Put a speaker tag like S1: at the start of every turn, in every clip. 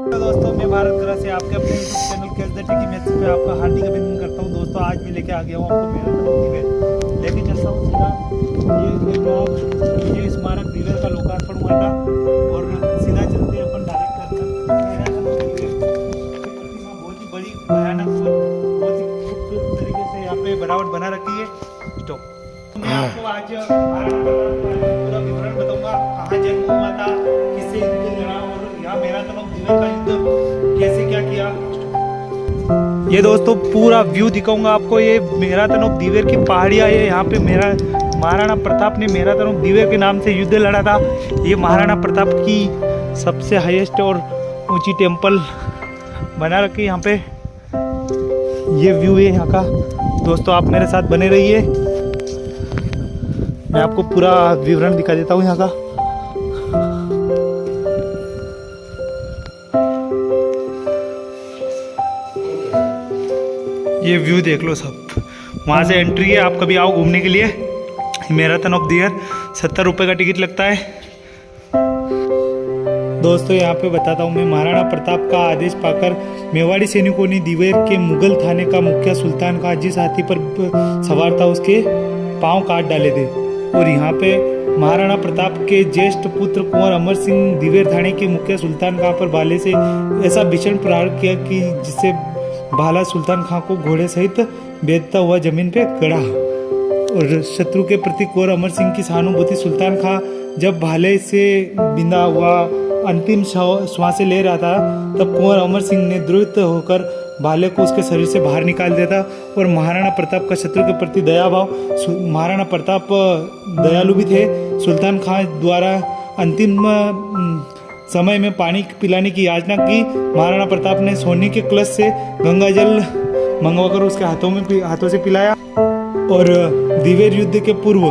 S1: तो दोस्तों मैं भारत ग्रह से आपके अपने यूट्यूब चैनल कैच द टिकी मैच पे आपका हार्दिक अभिनंदन करता हूं। दोस्तों आज मैं लेके आ गया हूं आपको मेरा दिव्य लेके चलता हूं सीधा ये स्मारक दिव्य का लोकार्पण हुआ था और सीधा चलते अपन डायरेक्ट बहुत ही बड़ी भयानक बहुत ही खूबसूरत तरीके से यहाँ पे बनावट बना रखी है। स्टॉप। मैं आपको आज पूरा विवरण बताऊंगा, कहाँ जन्म हुआ था, किससे युद्ध लड़ा और यहाँ मैराथन ऑफ दिव्य का युद्ध कैसे क्या किया। ये दोस्तों पूरा व्यू दिखाऊंगा आपको। ये मैराथन ऑफ दिव्य की पहाड़ियाँ है। यहाँ पे मेरा महाराणा प्रताप ने मैराथन ऑफ दिव्य के नाम से युद्ध लड़ा था। ये महाराणा प्रताप की सबसे हाईएस्ट और ऊंची टेम्पल बना रखी यहाँ पे। ये व्यू है यहाँ का। दोस्तों आप मेरे साथ बने रहिए, मैं आपको पूरा विवरण दिखा देता हूँ यहाँ का। ये व्यू देख लो सब, वहाँ से एंट्री है। आप कभी आओ घूमने के लिए मैराथन ऑफ दिव्य। 70 रुपये का टिकट लगता है। दोस्तों यहाँ पे बताता हूँ मैं, महाराणा प्रताप का आदेश पाकर मेवाड़ी सैनिकों ने दिव्य के मुगल थाने का मुखिया सुल्तान का जिस हाथी पर सवार था उसके पांव काट डाले थे। और यहाँ पे महाराणा प्रताप के ज्येष्ठ पुत्र कुंवर अमर सिंह दिव्य थाने के मुखिया सुल्तान खां पर भाले से ऐसा भीषण प्रहार किया कि जिससे भाला सुल्तान खां को घोड़े सहित बेधता हुआ जमीन पे गड़ा। और शत्रु के प्रति कुंवर अमर सिंह की सहानुभूति सुल्तान खां जब भाले से बिंदा हुआ अंतिम श्वासें ले रहा था, तब कुंवर अमर सिंह ने द्रुत होकर भाले को उसके शरीर से बाहर निकाल दिया था। और महाराणा प्रताप का शत्रु के प्रति दया भाव, महाराणा प्रताप दयालु भी थे। सुल्तान खां द्वारा अंतिम समय में पानी पिलाने की याचना की। महाराणा प्रताप ने सोने के कलश से गंगा जल मंगवाकर उसके हाथों से पिलाया। और दिव्य युद्ध के पूर्व,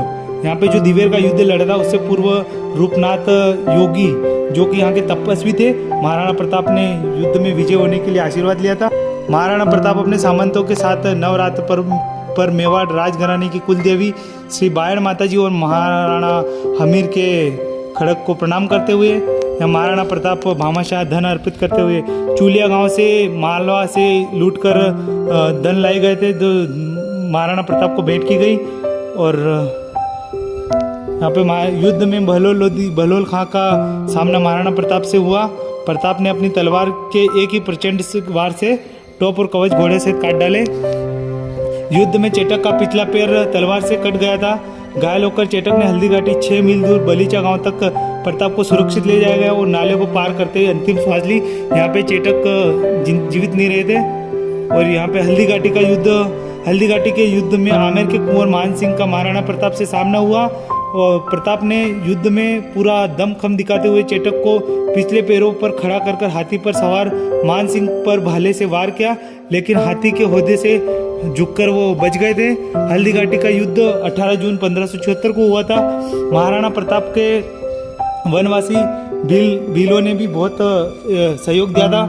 S1: यहाँ पे जो दिव्य का युद्ध लड़ा था उससे पूर्व रूपनाथ योगी जो कि यहाँ के तपस्वी थे, महाराणा प्रताप ने युद्ध में विजय होने के लिए आशीर्वाद लिया था। महाराणा प्रताप अपने सामंतों के साथ नवरात्र पर मेवाड़ राजघराने की कुल देवी श्री बायड़ माता जी और महाराणा हमीर के खड़क को प्रणाम करते हुए महाराणा प्रताप भामाशाह धन अर्पित करते हुए चूलिया गांव से मालवा से लूटकर धन लाए गए थे, जो महाराणा प्रताप को भेंट की गई। और यहाँ पे युद्ध में बहलोल खां का सामना महाराणा प्रताप से हुआ। प्रताप ने अपनी तलवार के एक ही प्रचंड वार से टोप और कवच घोड़े से काट डाले। युद्ध में चेटक का पिछला पैर तलवार से कट गया था। घायल होकर चेटक ने हल्दी घाटी 6 मील दूर बलीचा गांव तक प्रताप को सुरक्षित ले जाया गया और नाले को पार करते हुए अंतिम श्वास ली। यहाँ पे चेटक जीवित नहीं रहे थे। और यहाँ पे हल्दी घाटी के युद्ध में आमेर के कुंवर मान सिंह का महाराणा प्रताप से सामना हुआ। और प्रताप ने युद्ध में पूरा दमखम दिखाते हुए चेटक को पिछले पैरों पर खड़ा कर हाथी पर सवार मान सिंह पर भाले से वार किया, लेकिन हाथी के होदे से झुककर वो बच गए थे। हल्दी घाटी का युद्ध 18 जून 1576 को हुआ था। महाराणा प्रताप के वनवासी भीलों ने भी बहुत सहयोग दिया था।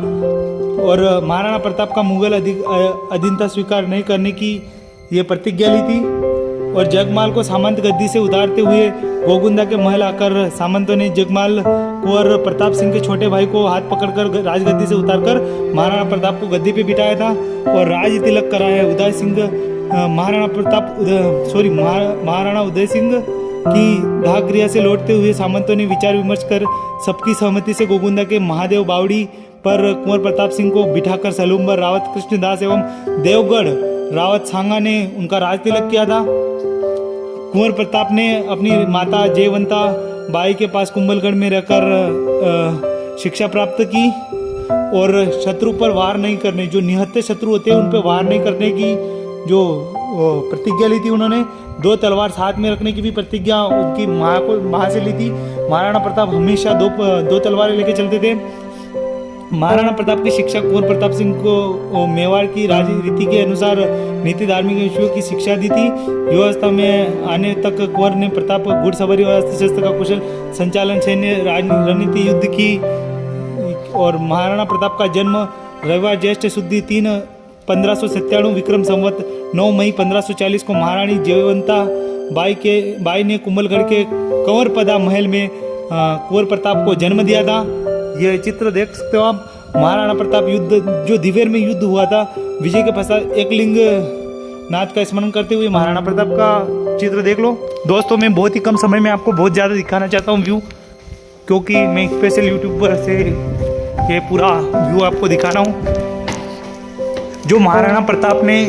S1: और महाराणा प्रताप का मुगल अधीनता स्वीकार नहीं करने की ये प्रतिज्ञा ली थी। और जगमाल को सामंत गद्दी से उतारते हुए गोगुंदा के महल आकर सामंतों ने जगमाल कुंवर प्रताप सिंह के छोटे भाई को हाथ पकड़कर राजगद्दी से उतारकर महाराणा प्रताप को गद्दी पे बिठाया था और राज तिलक कराया। महाराणा उदय सिंह की दाह क्रिया से लौटते हुए सामंतों ने विचार विमर्श कर सबकी सहमति से गोगुंदा के महादेव बावड़ी पर कुंवर प्रताप सिंह को बिठाकर सलूम्बर रावत कृष्णदास एवं देवगढ़ रावत सांगा ने उनका राज तिलक किया था। कुंवर प्रताप ने अपनी माता जयवंता बाई के पास कुंभलगढ़ में रहकर शिक्षा प्राप्त की और शत्रु पर वार नहीं करने, जो निहत्थे शत्रु होते हैं उन पर वार नहीं करने की जो प्रतिज्ञा ली थी उन्होंने। 2 तलवार साथ में रखने की भी प्रतिज्ञा उनकी माँ से ली थी। महाराणा प्रताप हमेशा दो तलवारें लेके चलते थे। महाराणा प्रताप की शिक्षा कुंवर प्रताप सिंह को मेवाड़ की रीति के अनुसार नीति धार्मिक विषयों की शिक्षा दी थी। युवावस्था में आने तक कुंवर ने प्रताप घुड़सवारी और अस्त्र शस्त्र का कुशल संचालन, सैन्य रणनीति, युद्ध की। और महाराणा प्रताप का जन्म रविवार ज्येष्ठ शुद्धि 3 1597 विक्रम संवत 9 मई 1540 को महारानी जयवंता बाई ने कुंभलगढ़ के कंवरपदा महल में कुंवर प्रताप को जन्म दिया था। यह चित्र देख सकते हो आप। महाराणा प्रताप युद्ध जो दिवेर में युद्ध हुआ था, विजय के पश्चात एकलिंग नाथ का स्मरण करते हुए महाराणा प्रताप का चित्र देख लो। दोस्तों मैं बहुत ही कम समय में आपको बहुत ज़्यादा दिखाना चाहता हूँ व्यू, क्योंकि मैं स्पेशल यूट्यूबर से ये पूरा व्यू आपको दिखा रहा हूँ। जो महाराणा प्रताप ने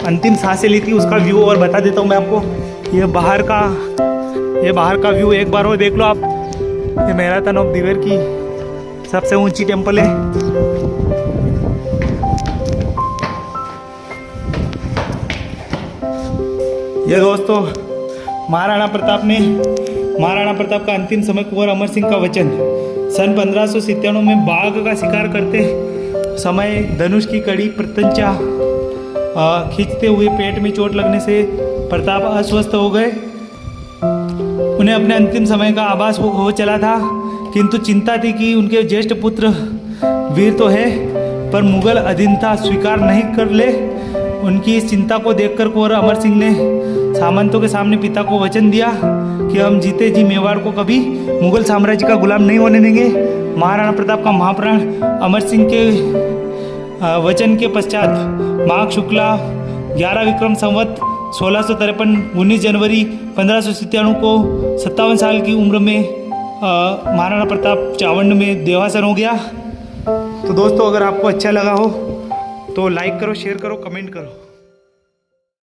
S1: अंतिम सांसें ली थी उसका व्यू और बता देता हूँ मैं आपको। ये बाहर का व्यू एक बार और देख लो आप। ये मैराथन ऑफ दिवेर की सबसे ऊंची टेम्पल है। ये दोस्तों महाराणा प्रताप का अंतिम समय कुंवर अमर सिंह का वचन। सन 1597 में बाघ का शिकार करते समय धनुष की कड़ी प्रत्यंचा खींचते हुए पेट में चोट लगने से प्रताप अस्वस्थ हो गए। उन्हें अपने अंतिम समय का आभास हो चला था, किंतु चिंता थी कि उनके ज्येष्ठ पुत्र वीर तो है पर मुगल अधीनता स्वीकार नहीं कर ले। उनकी इस चिंता को देखकर कुंवर अमर सिंह ने सामंतों के सामने पिता को वचन दिया कि हम जीते जी मेवाड़ को कभी मुगल साम्राज्य का गुलाम नहीं होने देंगे। महाराणा प्रताप का महाप्राण अमर सिंह के वचन के पश्चात माघ शुक्ला 11 विक्रम संवत 1653 19 जनवरी 1597 को 57 साल की उम्र में महाराणा प्रताप चावंड में देहासन हो गया। तो दोस्तों अगर आपको अच्छा लगा हो तो लाइक करो, शेयर करो, कमेंट करो।